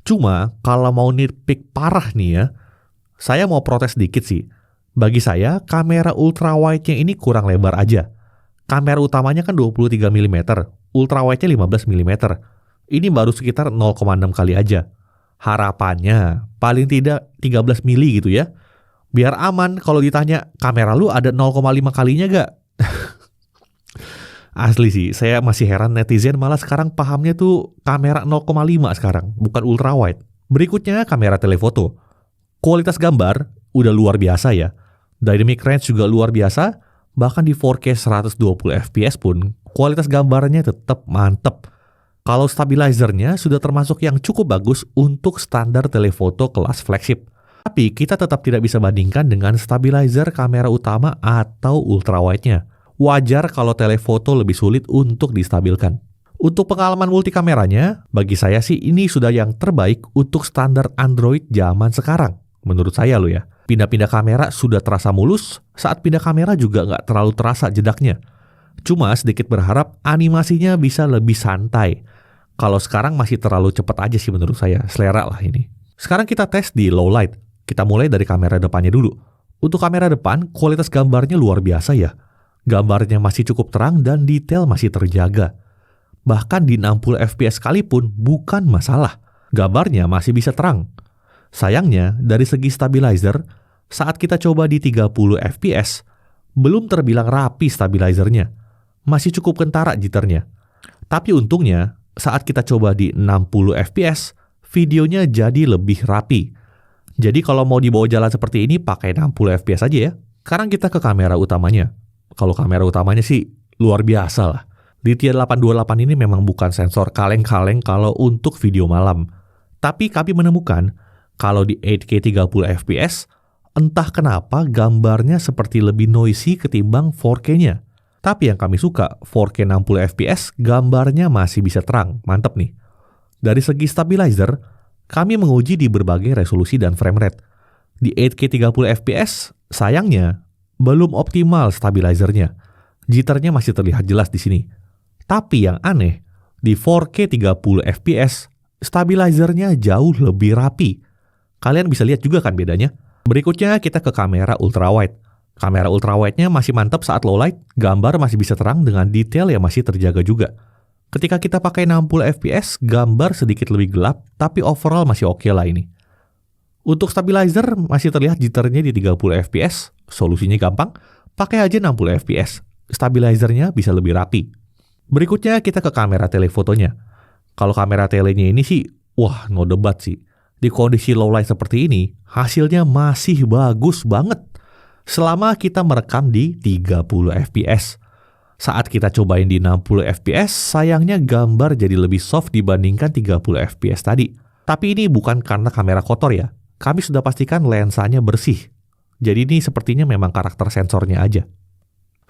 Cuma kalau mau nitpick parah nih ya, saya mau protes dikit sih. Bagi saya, kamera ultrawide-nya ini kurang lebar aja. Kamera utamanya kan 23 mm, ultrawide-nya 15 mm. Ini baru sekitar 0,6 kali aja. Harapannya paling tidak 13 mili gitu ya. Biar aman kalau ditanya, kamera lu ada 0,5 kalinya gak? Asli sih, saya masih heran netizen malah sekarang pahamnya tuh kamera 0,5 sekarang, bukan ultrawide. Berikutnya kamera telefoto. Kualitas gambar udah luar biasa ya. Dynamic range juga luar biasa. Bahkan di 4K 120 fps pun kualitas gambarnya tetap mantep. Kalau stabilizernya sudah termasuk yang cukup bagus untuk standar telefoto kelas flagship. Tapi kita tetap tidak bisa bandingkan dengan stabilizer kamera utama atau ultrawide-nya. Wajar kalau telefoto lebih sulit untuk distabilkan. Untuk pengalaman multikameranya, bagi saya sih ini sudah yang terbaik untuk standar Android zaman sekarang. Menurut saya loh ya. Pindah-pindah kamera sudah terasa mulus, saat pindah kamera juga nggak terlalu terasa jedaknya. Cuma sedikit berharap animasinya bisa lebih santai. Kalau sekarang masih terlalu cepat aja sih menurut saya, selera lah ini. Sekarang kita tes di low light. Kita mulai dari kamera depannya dulu. Untuk kamera depan, kualitas gambarnya luar biasa ya. Gambarnya masih cukup terang dan detail masih terjaga. Bahkan di 60 fps sekalipun bukan masalah. Gambarnya masih bisa terang. Sayangnya, dari segi stabilizer, saat kita coba di 30 fps, belum terbilang rapi stabilizernya. Masih cukup kentara jitternya. Tapi untungnya, saat kita coba di 60 fps, videonya jadi lebih rapi. Jadi kalau mau dibawa jalan seperti ini, pakai 60 fps aja ya. Sekarang kita ke kamera utamanya. Kalau kamera utamanya sih luar biasa lah. Lithia 828 ini memang bukan sensor kaleng-kaleng kalau untuk video malam. Tapi kami menemukan, kalau di 8K 30 fps, entah kenapa gambarnya seperti lebih noisy ketimbang 4K-nya. Tapi yang kami suka, 4K 60 fps, gambarnya masih bisa terang. Mantep nih. Dari segi stabilizer, kami menguji di berbagai resolusi dan frame rate. Di 8K 30 fps, sayangnya, belum optimal stabilizernya. Jitternya masih terlihat jelas di sini. Tapi yang aneh, di 4K 30 fps, stabilizernya jauh lebih rapi. Kalian bisa lihat juga kan bedanya? Berikutnya kita ke kamera ultrawide. Kamera ultrawide-nya masih mantap saat low light, gambar masih bisa terang dengan detail yang masih terjaga juga. Ketika kita pakai 60 fps, gambar sedikit lebih gelap, tapi overall masih oke lah ini. Untuk stabilizer masih terlihat jitternya di 30 fps, solusinya gampang, pakai aja 60 fps. Stabilizernya bisa lebih rapi. Berikutnya kita ke kamera telefotonya. Kalau kamera telenya ini sih, wah no debat sih. Di kondisi low light seperti ini, hasilnya masih bagus banget. Selama kita merekam di 30 fps. Saat kita cobain di 60 fps, sayangnya gambar jadi lebih soft dibandingkan 30 fps tadi. Tapi ini bukan karena kamera kotor ya. Kami sudah pastikan lensanya bersih. Jadi ini sepertinya memang karakter sensornya aja.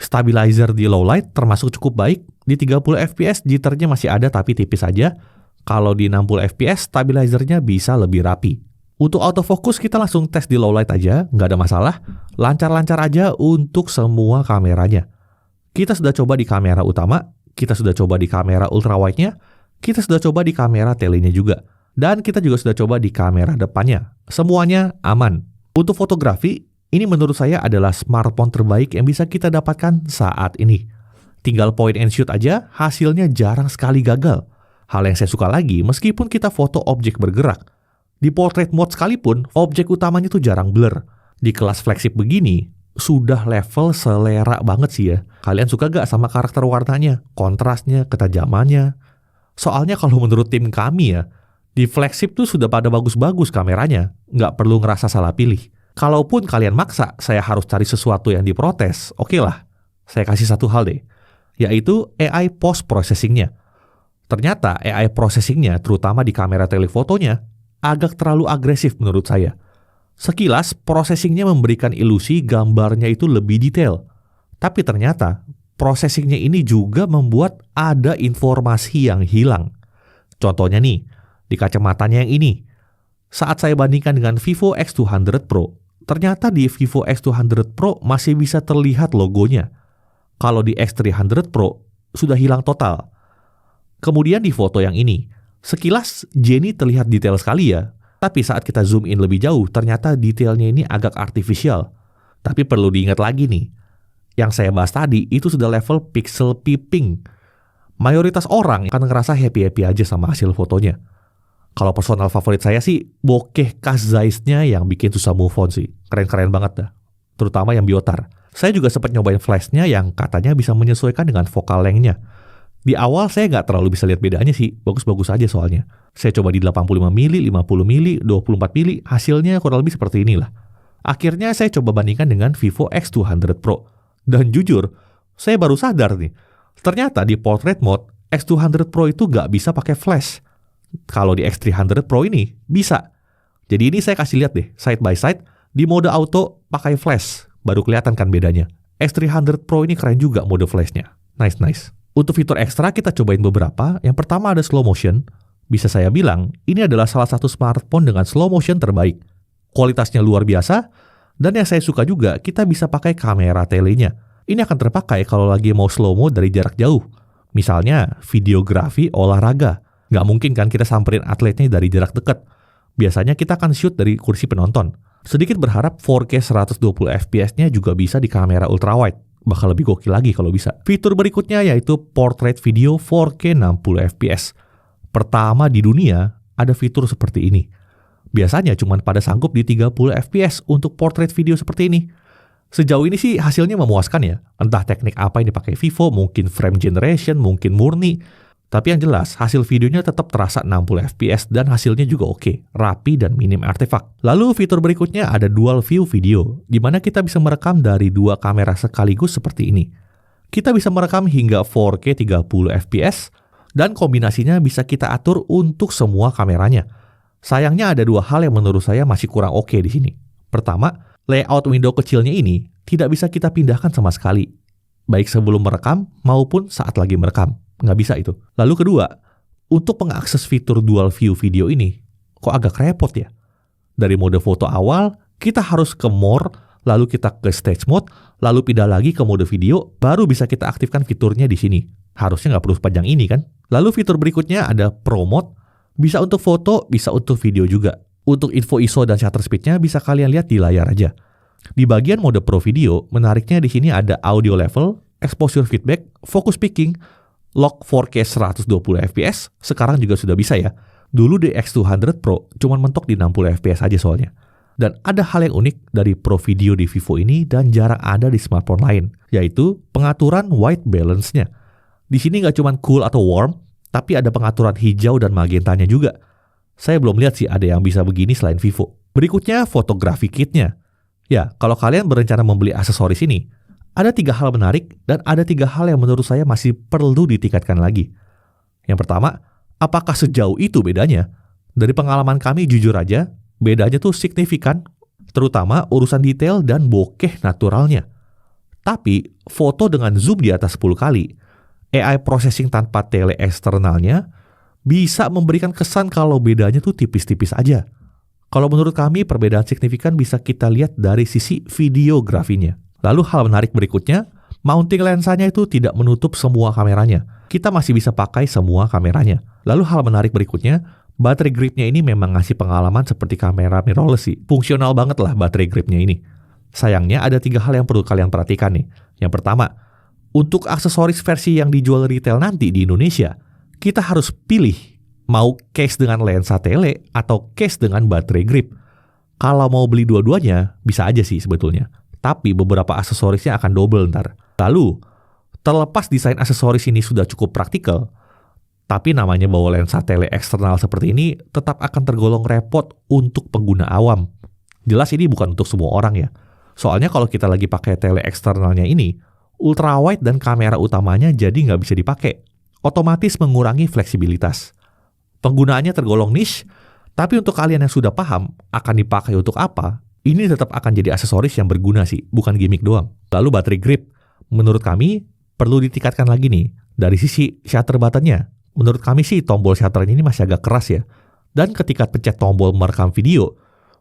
Stabilizer di low light termasuk cukup baik. Di 30 fps jitternya masih ada tapi tipis aja. Kalau di 60 fps stabilizernya bisa lebih rapi. Untuk autofocus kita langsung tes di low light aja, nggak ada masalah. Lancar-lancar aja untuk semua kameranya. Kita sudah coba di kamera utama, kita sudah coba di kamera ultrawide-nya, kita sudah coba di kamera telenya juga. Dan kita juga sudah coba di kamera depannya. Semuanya aman. Untuk fotografi, ini menurut saya adalah smartphone terbaik yang bisa kita dapatkan saat ini. Tinggal point and shoot aja, hasilnya jarang sekali gagal. Hal yang saya suka lagi, meskipun kita foto objek bergerak, di portrait mode sekalipun, objek utamanya tuh jarang blur. Di kelas flagship begini, sudah level selera banget sih ya. Kalian suka gak sama karakter warnanya, kontrasnya, ketajamannya? Soalnya kalau menurut tim kami ya, di flagship tuh sudah pada bagus-bagus kameranya, nggak perlu ngerasa salah pilih. Kalaupun kalian maksa, saya harus cari sesuatu yang diprotes, oke lah. Saya kasih satu hal deh, yaitu AI post-processing-nya. Ternyata AI processing-nya, terutama di kamera telefotonya, agak terlalu agresif menurut saya. Sekilas, processing-nya memberikan ilusi gambarnya itu lebih detail. Tapi ternyata, processing-nya ini juga membuat ada informasi yang hilang. Contohnya nih, di kacamatanya yang ini. Saat saya bandingkan dengan Vivo X200 Pro, ternyata di Vivo X200 Pro masih bisa terlihat logonya. Kalau di X300 Pro, sudah hilang total. Kemudian di foto yang ini, sekilas Jenny terlihat detail sekali ya, tapi saat kita zoom in lebih jauh, ternyata detailnya ini agak artifisial. Tapi perlu diingat lagi nih, yang saya bahas tadi itu sudah level pixel peeping. Mayoritas orang akan ngerasa happy-happy aja sama hasil fotonya. Kalau personal favorit saya sih, bokeh Kaz Zeiss-nya yang bikin susah move on sih. Keren-keren banget dah. Terutama yang biotar. Saya juga sempat nyobain flash-nya yang katanya bisa menyesuaikan dengan focal length-nya. Di awal saya nggak terlalu bisa lihat bedanya sih. Bagus-bagus aja soalnya. Saya coba di 85 mili, 50 mili, 24 mili. Hasilnya kurang lebih seperti inilah. Akhirnya saya coba bandingkan dengan Vivo X200 Pro. Dan jujur, saya baru sadar nih. Ternyata di portrait mode, X200 Pro itu nggak bisa pakai flash. Kalau di X300 Pro ini bisa. Jadi ini saya kasih lihat deh, side by side, di mode auto pakai flash. Baru kelihatan kan bedanya. X300 Pro ini keren juga mode flashnya. Nice. Untuk fitur ekstra kita cobain beberapa. Yang pertama ada slow motion. Bisa saya bilang, ini adalah salah satu smartphone dengan slow motion terbaik. Kualitasnya luar biasa. Dan yang saya suka juga, kita bisa pakai kamera telenya. Ini akan terpakai kalau lagi mau slow mo dari jarak jauh. Misalnya, videografi olahraga. Nggak mungkin kan kita samperin atletnya dari jarak dekat. Biasanya kita akan shoot dari kursi penonton. Sedikit berharap 4K 120 fps-nya juga bisa di kamera ultrawide. Bakal lebih gokil lagi kalau bisa. Fitur berikutnya yaitu portrait video 4K 60 fps. Pertama di dunia ada fitur seperti ini. Biasanya cuma pada sanggup di 30 fps untuk portrait video seperti ini. Sejauh ini sih hasilnya memuaskan ya. Entah teknik apa yang dipakai Vivo, mungkin frame generation, mungkin murni. Tapi yang jelas, hasil videonya tetap terasa 60 fps dan hasilnya juga oke, rapi dan minim artefak. Lalu fitur berikutnya ada dual view video, di mana kita bisa merekam dari dua kamera sekaligus seperti ini. Kita bisa merekam hingga 4K 30 fps, dan kombinasinya bisa kita atur untuk semua kameranya. Sayangnya ada dua hal yang menurut saya masih kurang oke di sini. Pertama, layout window kecilnya ini tidak bisa kita pindahkan sama sekali, baik sebelum merekam maupun saat lagi merekam. Nggak bisa itu. Lalu kedua, untuk mengakses fitur dual view video ini, kok agak repot ya? Dari mode foto awal, kita harus ke more, lalu kita ke stage mode, lalu pindah lagi ke mode video, baru bisa kita aktifkan fiturnya di sini. Harusnya nggak perlu sepanjang ini kan? Lalu fitur berikutnya ada pro mode, bisa untuk foto, bisa untuk video juga. Untuk info ISO dan shutter speed-nya bisa kalian lihat di layar aja. Di bagian mode pro video, menariknya di sini ada audio level, exposure feedback, focus picking, lock 4K 120 fps, sekarang juga sudah bisa ya. Dulu di X200 Pro cuma mentok di 60 fps aja soalnya. Dan ada hal yang unik dari Pro Video di Vivo ini dan jarang ada di smartphone lain, yaitu pengaturan white balance-nya. Di sini nggak cuma cool atau warm, tapi ada pengaturan hijau dan magentanya juga. Saya belum lihat sih ada yang bisa begini selain Vivo. Berikutnya fotografi kit-nya. Ya, kalau kalian berencana membeli aksesoris ini, ada 3 hal menarik dan ada 3 hal yang menurut saya masih perlu ditingkatkan lagi. Yang pertama, apakah sejauh itu bedanya? Dari pengalaman kami jujur aja, bedanya tuh signifikan. terutama urusan detail dan bokeh naturalnya. Tapi foto dengan zoom di atas 10 kali, AI processing tanpa tele eksternalnya bisa memberikan kesan kalau bedanya tuh tipis-tipis aja. Kalau menurut kami perbedaan signifikan bisa kita lihat dari sisi videografinya. Lalu hal menarik berikutnya, mounting lensanya itu tidak menutup semua kameranya. Kita masih bisa pakai semua kameranya. Lalu hal menarik berikutnya, baterai gripnya ini memang ngasih pengalaman seperti kamera mirrorless sih. Fungsional banget lah baterai gripnya ini. Sayangnya ada 3 hal yang perlu kalian perhatikan nih. Yang pertama, untuk aksesoris versi yang dijual retail nanti di Indonesia, kita harus pilih mau case dengan lensa tele atau case dengan baterai grip. Kalau mau beli dua-duanya, bisa aja sih sebetulnya. Tapi beberapa aksesorisnya akan double ntar. Lalu, terlepas desain aksesoris ini sudah cukup praktikal, tapi namanya bawa lensa tele eksternal seperti ini tetap akan tergolong repot untuk pengguna awam. Jelas ini bukan untuk semua orang ya. Soalnya kalau kita lagi pakai tele eksternalnya ini, ultrawide dan kamera utamanya jadi nggak bisa dipakai. Otomatis mengurangi fleksibilitas. Penggunaannya tergolong niche, tapi untuk kalian yang sudah paham akan dipakai untuk apa, ini tetap akan jadi aksesoris yang berguna sih, bukan gimmick doang. Lalu baterai grip, menurut kami perlu ditingkatkan lagi nih dari sisi shutter button-nya. Menurut kami sih tombol shutter ini masih agak keras ya. Dan ketika pencet tombol merekam video,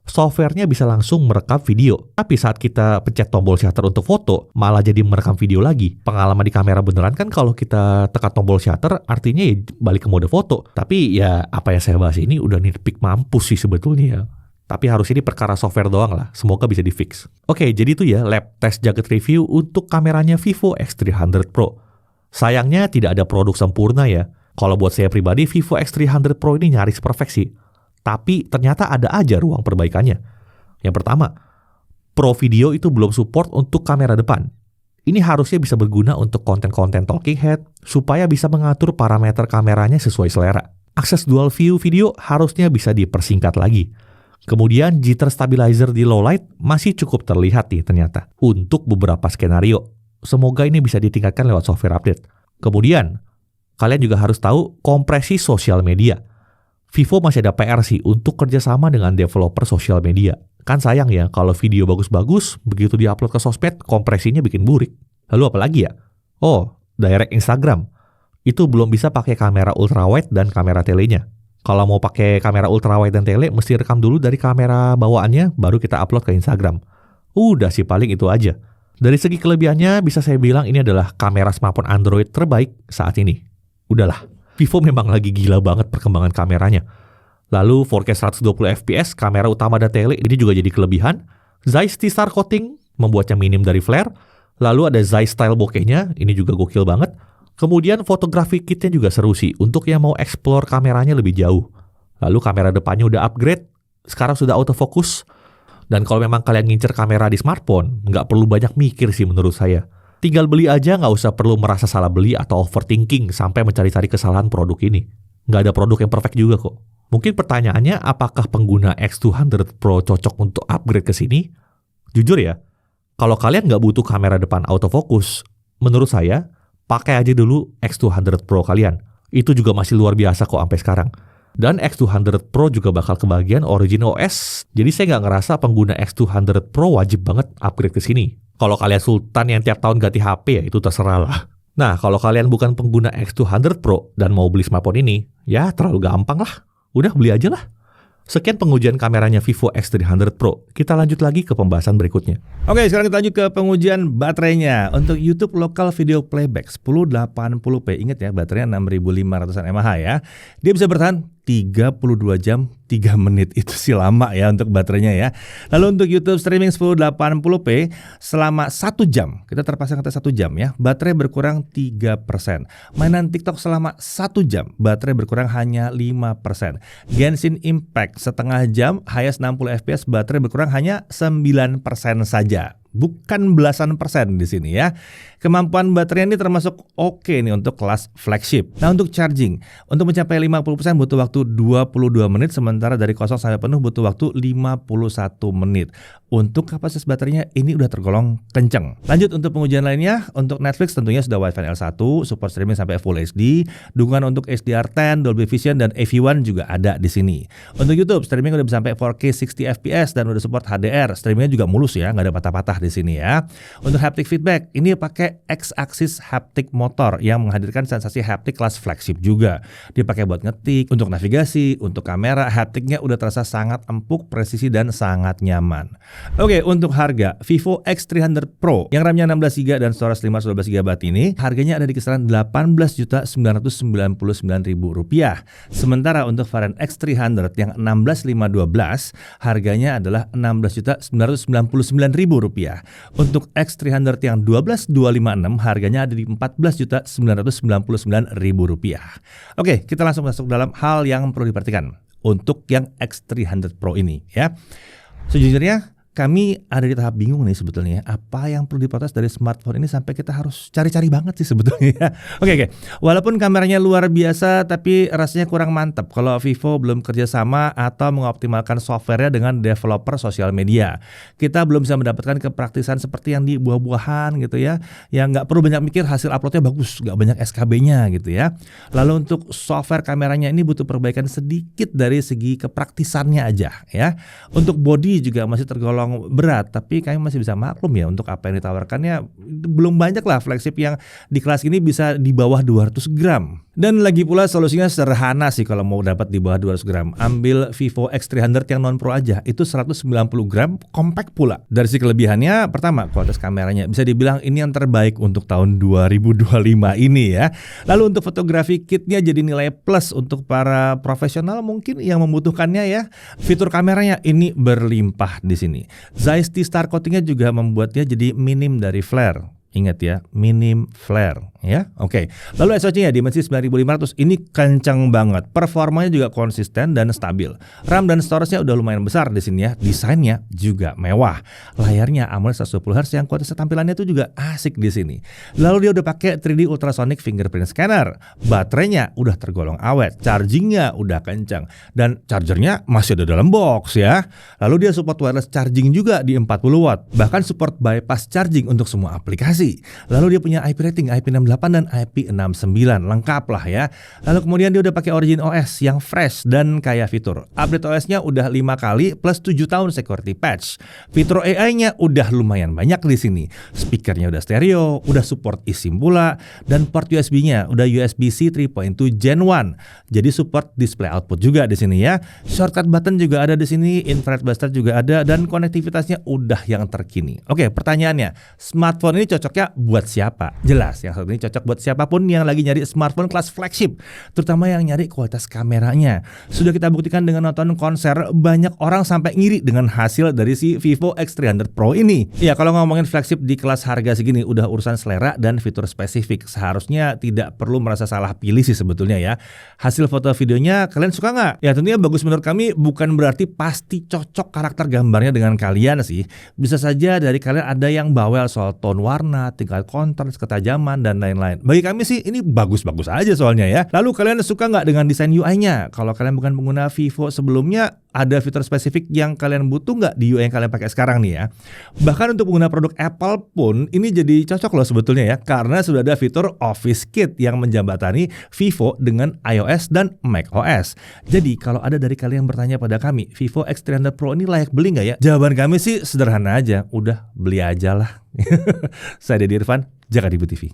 software-nya bisa langsung merekam video. Tapi saat kita pencet tombol shutter untuk foto, malah jadi merekam video lagi. Pengalaman di kamera beneran kan kalau kita tekan tombol shutter, artinya ya balik ke mode foto. Tapi ya apa yang saya bahas ini udah nitpick mampus sih sebetulnya ya. Tapi harus ini perkara software doang lah, semoga bisa di-fix. Oke, jadi itu ya lab test jagat review untuk kameranya Vivo X300 Pro. Sayangnya tidak ada produk sempurna ya. Kalau buat saya pribadi, Vivo X300 Pro ini nyaris perfect sih. Tapi ternyata ada aja ruang perbaikannya. Yang pertama, Pro Video itu belum support untuk kamera depan. Ini harusnya bisa berguna untuk konten-konten talking head, supaya bisa mengatur parameter kameranya sesuai selera. Akses dual view video harusnya bisa dipersingkat lagi. Kemudian jitter stabilizer di low light masih cukup terlihat nih ternyata, untuk beberapa skenario. Semoga ini bisa ditingkatkan lewat software update. Kemudian, kalian juga harus tahu kompresi sosial media. Vivo masih ada PR sih untuk kerjasama dengan developer sosial media. Kan sayang ya kalau video bagus-bagus, begitu diupload ke sosmed, kompresinya bikin burik. Lalu apa lagi ya? Oh, direct Instagram. Itu belum bisa pakai kamera ultrawide dan kamera telenya. Kalau mau pakai kamera ultrawide dan tele, mesti rekam dulu dari kamera bawaannya, baru kita upload ke Instagram. Udah sih paling itu aja. Dari segi kelebihannya, bisa saya bilang ini adalah kamera smartphone Android terbaik saat ini. Udahlah. Vivo memang lagi gila banget perkembangan kameranya. Lalu 4K 120 fps, kamera utama dan tele ini juga jadi kelebihan. Zeiss T-Star Coating membuatnya minim dari flare. Lalu ada Zeiss Style bokehnya, ini juga gokil banget. Kemudian fotografi kitnya juga seru sih untuk yang mau explore kameranya lebih jauh. Lalu kamera depannya udah upgrade, sekarang sudah autofocus. Dan kalau memang kalian ngincer kamera di smartphone, nggak perlu banyak mikir sih menurut saya. Tinggal beli aja, nggak usah perlu merasa salah beli atau overthinking sampai mencari-cari kesalahan produk ini. Nggak ada produk yang perfect juga kok. Mungkin pertanyaannya, apakah pengguna X200 Pro cocok untuk upgrade ke sini? Jujur ya, kalau kalian nggak butuh kamera depan autofocus, menurut saya, pakai aja dulu X200 Pro kalian. Itu juga masih luar biasa kok sampai sekarang. Dan X200 Pro juga bakal kebagian Origin OS, jadi saya nggak ngerasa pengguna X200 Pro wajib banget upgrade ke sini. Kalau kalian sultan yang tiap tahun ganti HP ya itu terserah lah. Nah, kalau kalian bukan pengguna X200 Pro dan mau beli smartphone ini, ya terlalu gampang lah. Udah beli aja lah. Sekian pengujian kameranya Vivo X300 Pro. Kita lanjut lagi ke pembahasan berikutnya. Oke, sekarang kita lanjut ke pengujian baterainya. Untuk YouTube Local Video Playback 1080p. Ingat ya, baterainya 6500 mAh ya. Dia bisa bertahan 32 jam 3 menit. Itu sih lama ya untuk baterainya ya. Lalu untuk YouTube streaming 1080p selama 1 jam. Kita terpasang kata 1 jam ya. Baterai berkurang 3%. Mainan TikTok selama 1 jam. Baterai berkurang hanya 5%. Genshin Impact setengah jam, highest 60 fps, baterai berkurang hanya 9% saja. bukan belasan persen di sini ya. Kemampuan baterainya ini termasuk oke nih untuk kelas flagship. Nah, untuk charging, untuk mencapai 50% butuh waktu 22 menit, sementara dari kosong sampai penuh butuh waktu 51 menit. Untuk kapasitas baterainya ini udah tergolong kenceng. Lanjut untuk pengujian lainnya, untuk Netflix tentunya sudah Wi-Fi L1, support streaming sampai Full HD, dukungan untuk HDR10, Dolby Vision dan AV1 juga ada di sini. Untuk YouTube, streaming udah bisa sampai 4K 60 fps dan udah support HDR. Streamingnya juga mulus ya, nggak ada patah-patah di sini ya. Untuk haptic feedback, ini pakai X-axis haptic motor yang menghadirkan sensasi haptic kelas flagship juga. Dipakai buat ngetik, untuk navigasi, untuk kamera, haptiknya udah terasa sangat empuk, presisi dan sangat nyaman. Oke, untuk harga Vivo X300 Pro yang RAM-nya 16GB dan storage 512GB ini harganya ada di kisaran Rp18.999.000. Sementara untuk varian X300 yang 16.512 harganya adalah Rp16.999.000. Untuk X300 yang 12.256 harganya ada di Rp14.999.000. Oke, kita langsung masuk dalam hal yang perlu diperhatikan untuk yang X300 Pro ini ya. Sejujurnya kami ada di tahap bingung nih sebetulnya apa yang perlu diprotes dari smartphone ini sampai kita harus cari-cari banget sih sebetulnya. Oke. Walaupun kameranya luar biasa tapi rasanya kurang mantap kalau Vivo belum kerjasama atau mengoptimalkan softwarenya dengan developer sosial media. Kita belum bisa mendapatkan kepraktisan seperti yang di buah-buahan gitu ya, yang nggak perlu banyak mikir, hasil uploadnya bagus, nggak banyak SKB-nya gitu ya. Lalu untuk software kameranya ini butuh perbaikan sedikit dari segi kepraktisannya aja ya. Untuk body juga masih tergolong berat, tapi kami masih bisa maklum ya untuk apa yang ditawarkannya. Belum banyak lah flagship yang di kelas ini bisa di bawah 200 gram. Dan lagi pula solusinya sederhana sih kalau mau dapat di bawah 200 gram. Ambil Vivo X300 yang non pro aja, itu 190 gram, compact pula. Dari sisi kelebihannya, pertama kualitas kameranya bisa dibilang ini yang terbaik untuk tahun 2025 ini ya. Lalu untuk fotografi kitnya jadi nilai plus untuk para profesional mungkin yang membutuhkannya ya. Fitur kameranya ini berlimpah di sini. Zeiss T-Star coatingnya juga membuatnya jadi minim dari flare. Ingat ya, minim flare ya. Oke. Lalu SoC-nya Dimensity 9500 ini kencang banget. Performanya juga konsisten dan stabil. RAM dan storage-nya udah lumayan besar di sini ya. Desainnya juga mewah. Layarnya AMOLED 120Hz yang kualitas tampilannya tuh juga asik di sini. Lalu dia udah pakai 3D ultrasonic fingerprint scanner. Baterainya udah tergolong awet. Chargingnya udah kencang dan chargernya masih ada dalam box ya. Lalu dia support wireless charging juga di 40 watt. Bahkan support bypass charging untuk semua aplikasi. Lalu dia punya IP rating IP68 dan IP69, lengkap lah ya. Lalu kemudian dia udah pakai Origin OS yang fresh dan kaya fitur. Update OS-nya udah 5 kali plus 7 tahun security patch. Fitur AI-nya udah lumayan banyak di sini. Speakernya udah stereo, udah support eSIM pula, dan port USB-nya udah USB-C 3.2 Gen 1. Jadi support display output juga di sini ya. Shortcut button juga ada di sini, infrared blaster juga ada, dan konektivitasnya udah yang terkini. Oke, pertanyaannya, smartphone ini cocoknya buat siapa? Jelas, yang satu ini cocok buat siapapun yang lagi nyari smartphone kelas flagship, terutama yang nyari kualitas kameranya. Sudah kita buktikan dengan nonton konser, banyak orang sampai ngiri dengan hasil dari si Vivo X300 Pro ini. Ya, kalau ngomongin flagship di kelas harga segini udah urusan selera dan fitur spesifik. Seharusnya tidak perlu merasa salah pilih sih sebetulnya ya. Hasil foto videonya kalian suka nggak? Ya tentunya bagus menurut kami, bukan berarti pasti cocok karakter gambarnya dengan kalian sih. Bisa saja dari kalian ada yang bawel soal tone warna, tingkat kontras, ketajaman, dan lain-lain. Bagi kami sih ini bagus-bagus aja soalnya ya. Lalu kalian suka nggak dengan desain UI-nya? Kalau kalian bukan pengguna Vivo sebelumnya, ada fitur spesifik yang kalian butuh nggak di UI yang kalian pakai sekarang nih ya? Bahkan untuk pengguna produk Apple pun ini jadi cocok loh sebetulnya ya, karena sudah ada fitur Office Kit yang menjembatani Vivo dengan iOS dan macOS. Jadi kalau ada dari kalian yang bertanya pada kami, Vivo X300 Pro ini layak beli nggak ya? Jawaban kami sih sederhana aja, udah beli aja lah. Saya Deddy Irfan, Jakarta TV.